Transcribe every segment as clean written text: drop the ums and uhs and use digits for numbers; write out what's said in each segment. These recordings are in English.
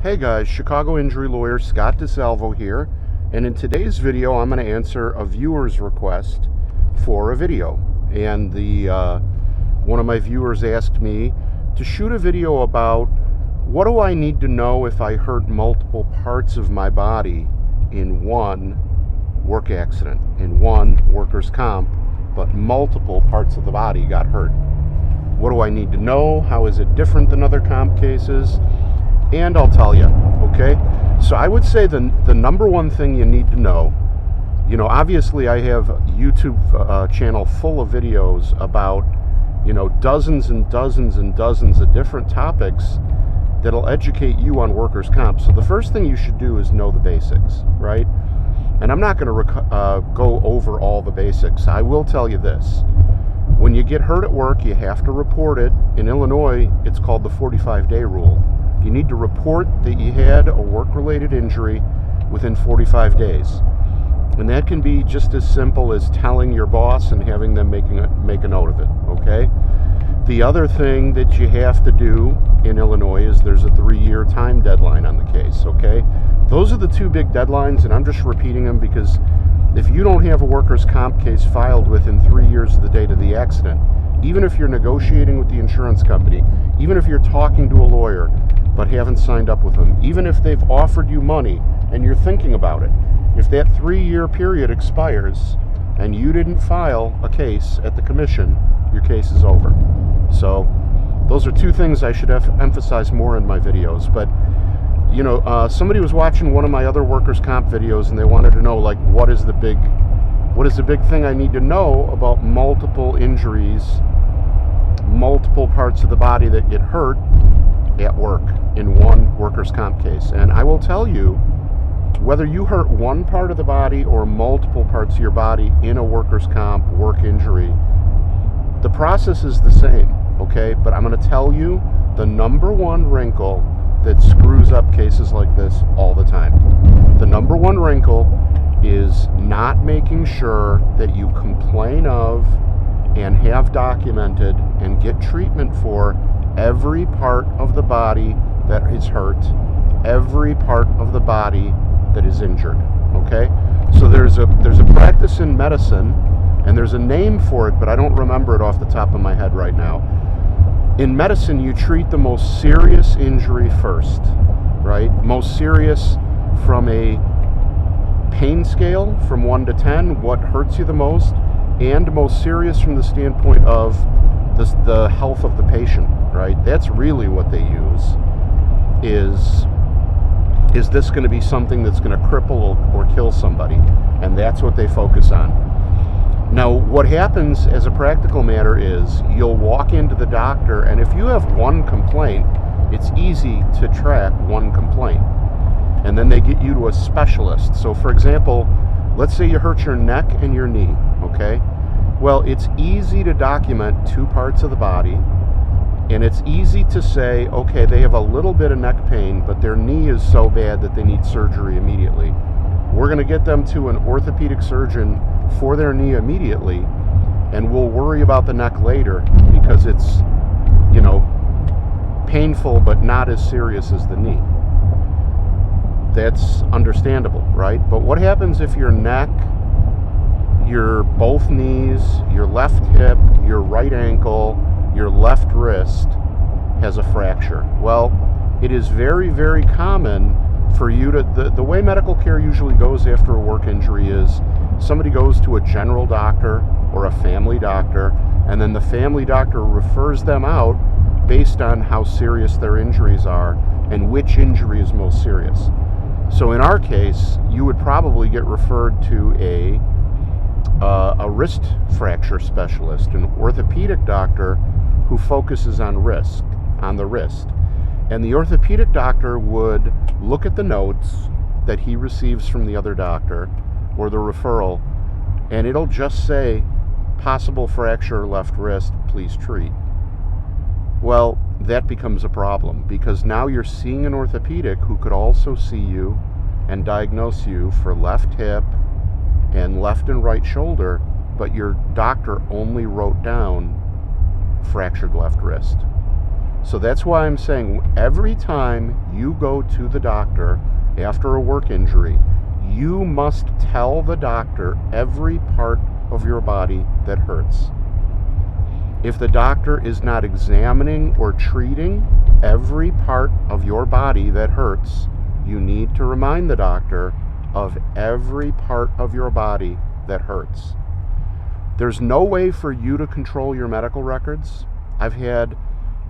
Hey guys, Chicago injury lawyer Scott DeSalvo here, and in today's video I'm going to answer a viewer's request for a video. And one of my viewers asked me to shoot a video about what do I need to know if I hurt multiple parts of my body in one work accident, in one workers' comp, but multiple parts of the body got hurt. What do I need to know? How is it different than other comp cases? And I'll tell you, okay? So I would say the number one thing you need to know, obviously I have a YouTube channel full of videos about, dozens and dozens and dozens of different topics that'll educate you on workers' comp. So the first thing you should do is know the basics, right? And I'm not going to go over all the basics. I will tell you this. When you get hurt at work, you have to report it. In Illinois, it's called the 45-day rule. You need to report that you had a work-related injury within 45 days. And that can be just as simple as telling your boss and having them make a note of it, okay? The other thing that you have to do in Illinois is there's a 3-year time deadline on the case, okay? Those are the two big deadlines, and I'm just repeating them because if you don't have a workers' comp case filed within 3 years of the date of the accident, even if you're negotiating with the insurance company, even if you're talking to a lawyer but haven't signed up with them, even if they've offered you money and you're thinking about it, if that 3-year period expires and you didn't file a case at the commission, your case is over. So those are two things I should emphasize more in my videos. But somebody was watching one of my other workers' comp videos and they wanted to know, like, what is the big thing I need to know about multiple injuries, multiple parts of the body that get hurt at work in one workers' comp case. And I will tell you, whether you hurt one part of the body or multiple parts of your body in a workers' comp work injury, the process is the same, okay? But I'm going to tell you the number one wrinkle that screws up cases like this all the time. The number one wrinkle is not making sure that you complain of and have documented and get treatment for every part of the body that is hurt, every part of the body that is injured, okay? So there's a practice in medicine, and there's a name for it, but I don't remember it off the top of my head right now. In medicine, you treat the most serious injury first, right? Most serious from a pain scale from 1 to 10, what hurts you the most, and most serious from the standpoint of the health of the patient, right? That's really what they use. Is this going to be something that's going to cripple or kill somebody? And that's what they focus on. Now, what happens as a practical matter is you'll walk into the doctor, and if you have one complaint, it's easy to track one complaint. And then they get you to a specialist. So, for example, let's say you hurt your neck and your knee, okay? Well, it's easy to document two parts of the body, and it's easy to say, okay, they have a little bit of neck pain, but their knee is so bad that they need surgery immediately. We're going to get them to an orthopedic surgeon for their knee immediately, and we'll worry about the neck later because it's, painful but not as serious as the knee. That's understandable, right? But what happens if your neck, your both knees, your left hip, your right ankle, your left wrist has a fracture? Well, it is very, very common for you to, the way medical care usually goes after a work injury is somebody goes to a general doctor or a family doctor, and then the family doctor refers them out based on how serious their injuries are and which injury is most serious. So in our case, you would probably get referred to a wrist fracture specialist, an orthopedic doctor who focuses on the wrist. And the orthopedic doctor would look at the notes that he receives from the other doctor or the referral, and it'll just say, possible fracture left wrist, please treat. Well, that becomes a problem because now you're seeing an orthopedic who could also see you and diagnose you for left hip and left and right shoulder, but your doctor only wrote down fractured left wrist. So that's why I'm saying every time you go to the doctor after a work injury, you must tell the doctor every part of your body that hurts. If the doctor is not examining or treating every part of your body that hurts, you need to remind the doctor of every part of your body that hurts. There's no way for you to control your medical records. I've had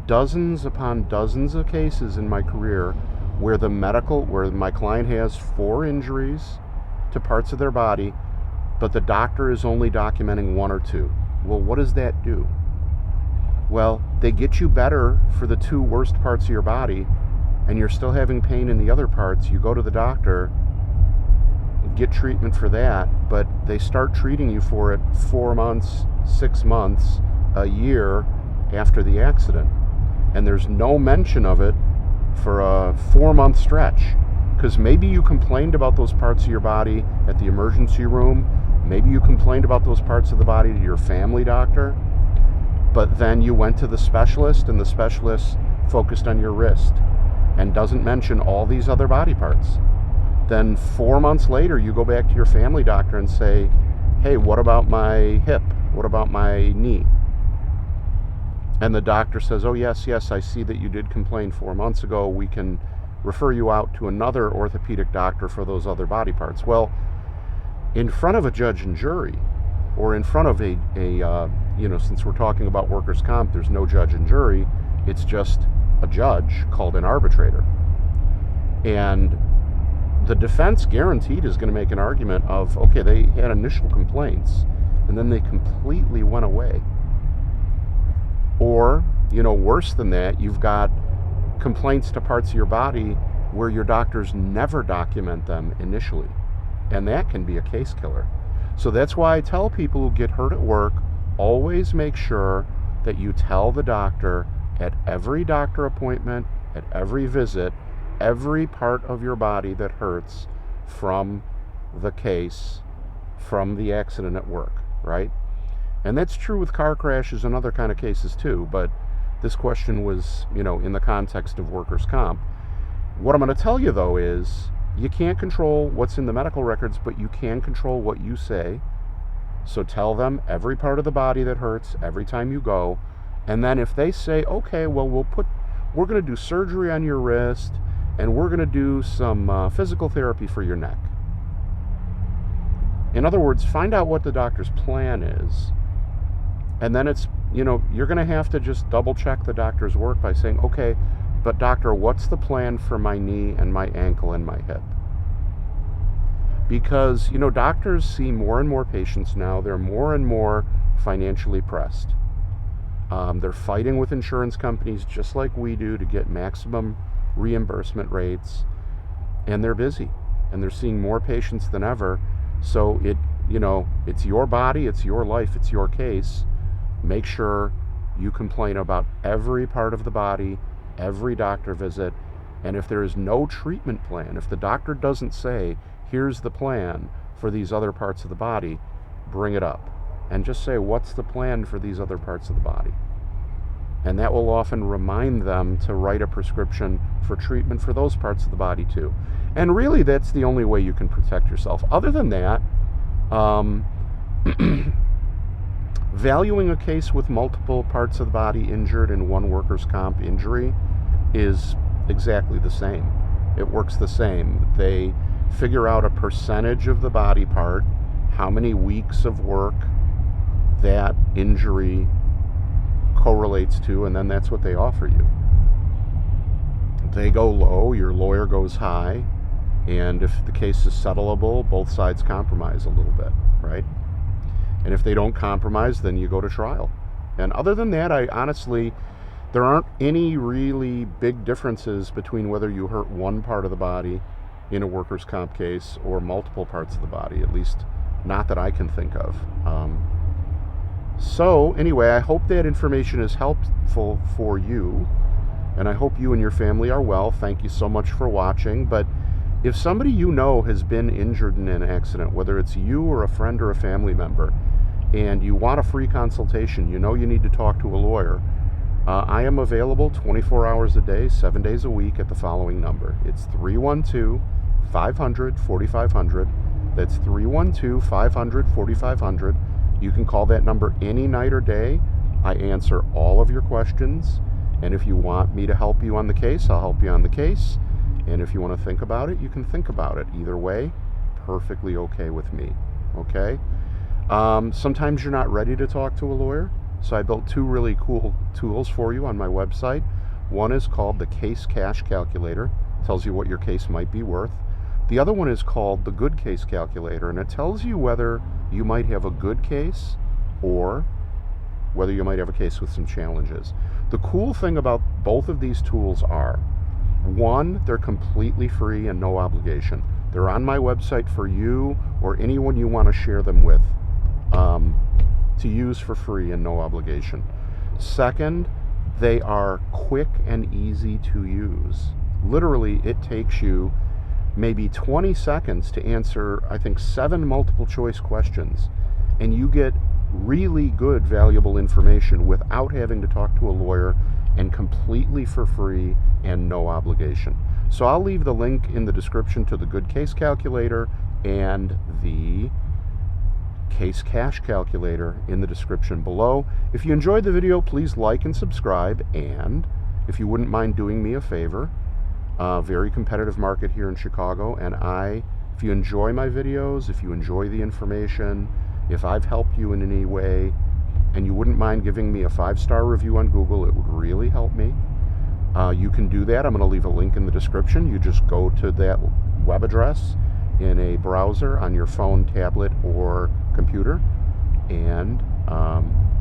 dozens upon dozens of cases in my career where my client has 4 injuries to parts of their body, but the doctor is only documenting 1 or 2. Well, what does that do? Well, they get you better for the 2 worst parts of your body, and you're still having pain in the other parts. You go to the doctor, get treatment for that, but they start treating you for it 4 months, 6 months, a year after the accident. And there's no mention of it for a 4-month stretch, because maybe you complained about those parts of your body at the emergency room. Maybe you complained about those parts of the body to your family doctor, but then you went to the specialist, and the specialist focused on your wrist and doesn't mention all these other body parts. Then 4 months later, you go back to your family doctor and say, hey, what about my hip? What about my knee? And the doctor says, oh, yes, I see that you did complain 4 months ago. We can refer you out to another orthopedic doctor for those other body parts. Well, in front of a judge and jury, or in front of since we're talking about workers' comp, there's no judge and jury. It's just a judge called an arbitrator. And the defense guaranteed is going to make an argument of, okay, they had initial complaints, and then they completely went away. Or, worse than that, you've got complaints to parts of your body where your doctors never document them initially. And that can be a case killer. So that's why I tell people who get hurt at work, always make sure that you tell the doctor at every doctor appointment, at every visit, every part of your body that hurts from the case, from the accident at work, right? And that's true with car crashes and other kind of cases too, but this question was, in the context of workers' comp. What I'm going to tell you, though, is you can't control what's in the medical records, but you can control what you say. So tell them every part of the body that hurts every time you go. And then if they say, okay, well, we're going to do surgery on your wrist, and we're going to do some physical therapy for your neck. In other words, find out what the doctor's plan is. And then it's, you're going to have to just double check the doctor's work by saying, okay, but doctor, what's the plan for my knee and my ankle and my hip? Because, doctors see more and more patients now. They're more and more financially pressed. They're fighting with insurance companies just like we do to get maximum reimbursement rates. And they're busy. And they're seeing more patients than ever. So it's your body, it's your life, it's your case. Make sure you complain about every part of the body, every doctor visit, and if there is no treatment plan, if the doctor doesn't say, here's the plan for these other parts of the body, bring it up. And just say, what's the plan for these other parts of the body? And that will often remind them to write a prescription for treatment for those parts of the body too. And really, that's the only way you can protect yourself. Other than that, valuing a case with multiple parts of the body injured in one workers' comp injury is exactly the same. It works the same. They figure out a percentage of the body part, how many weeks of work that injury correlates to, and then that's what they offer you. They go low, your lawyer goes high, and if the case is settleable, both sides compromise a little bit, right? And if they don't compromise, then you go to trial. And other than that, there aren't any really big differences between whether you hurt one part of the body in a workers' comp case or multiple parts of the body, at least not that I can think of. So anyway, I hope that information is helpful for you, and I hope you and your family are well. Thank you so much for watching. But if somebody you know has been injured in an accident, whether it's you or a friend or a family member, and you want a free consultation, you need to talk to a lawyer, I am available 24 hours a day, 7 days a week at the following number. It's 312-500-4500. That's 312-500-4500. You can call that number any night or day. I answer all of your questions. And if you want me to help you on the case, I'll help you on the case. And if you want to think about it, you can think about it. Either way, perfectly okay with me. Okay? Sometimes you're not ready to talk to a lawyer. So I built two really cool tools for you on my website. One is called the Case Cash Calculator. It tells you what your case might be worth. The other one is called the Good Case Calculator, and it tells you whether you might have a good case or whether you might have a case with some challenges. The cool thing about both of these tools are, one, they're completely free and no obligation. They're on my website for you or anyone you want to share them with. To use for free and no obligation. Second, they are quick and easy to use. Literally, it takes you maybe 20 seconds to answer, I think, 7 multiple choice questions, and you get really good, valuable information without having to talk to a lawyer, and completely for free and no obligation. So I'll leave the link in the description to the Good Case Calculator and the Case Cash Calculator in the description below. If you enjoyed the video, please like and subscribe, and if you wouldn't mind doing me a favor, very competitive market here in Chicago, and if you enjoy my videos, if you enjoy the information, if I've helped you in any way, and you wouldn't mind giving me a 5-star review on Google, it would really help me. You can do that. I'm going to leave a link in the description. You just go to that web address in a browser on your phone, tablet, or computer, and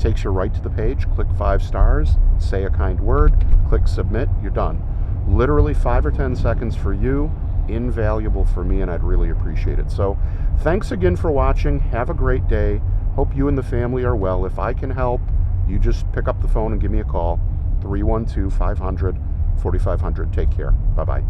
takes you right to the page. Click 5 stars, say a kind word, click submit, you're done. Literally 5 or 10 seconds for you, invaluable for me, and I'd really appreciate it. So thanks again for watching. Have a great day. Hope you and the family are well. If I can help, you just pick up the phone and give me a call. 312-500-4500. Take care. Bye-bye.